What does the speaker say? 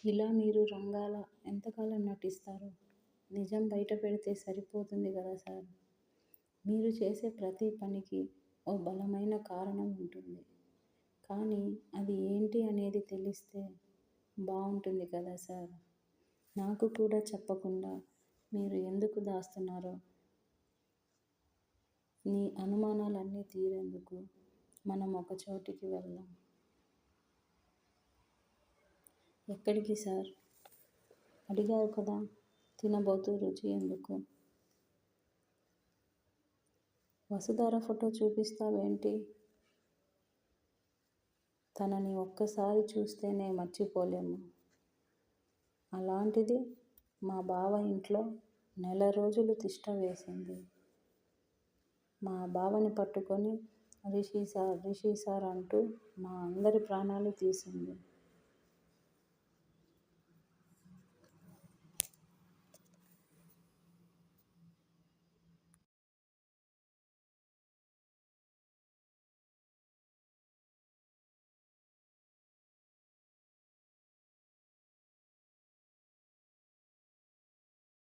ఇలా మీరు రంగాల ఎంతకాలం నటిస్తారు? నిజం బయట పెడితే సరిపోతుంది కదా సార్! మీరు చేసే ప్రతి పనికి ఓ బలమైన కారణం ఉంటుంది. కానీ అది ఏంటి అనేది తెలిస్తే బావుంటుంది కదా సార్! నాకు కూడా చెప్పకుండా మీరు ఎందుకు దాస్తున్నారో, నీ అనుమానాలన్నీ తీరేందుకు మనం ఒక చోటికి వెళ్దాం. ఎక్కడికి సార్? అడిగావు కదా! తినబోతూ రుచి ఎందుకు? వసుధార ఫోటో చూపిస్తావేంటి? తనని ఒక్కసారి చూస్తేనే మర్చిపోలేము. అలాంటిది మా బావ ఇంట్లో నెల రోజులు తిష్ట వేసింది. మా బావని పట్టుకొని రిషి సార్ అంటూ మా అందరి ప్రాణాలు తీసింది.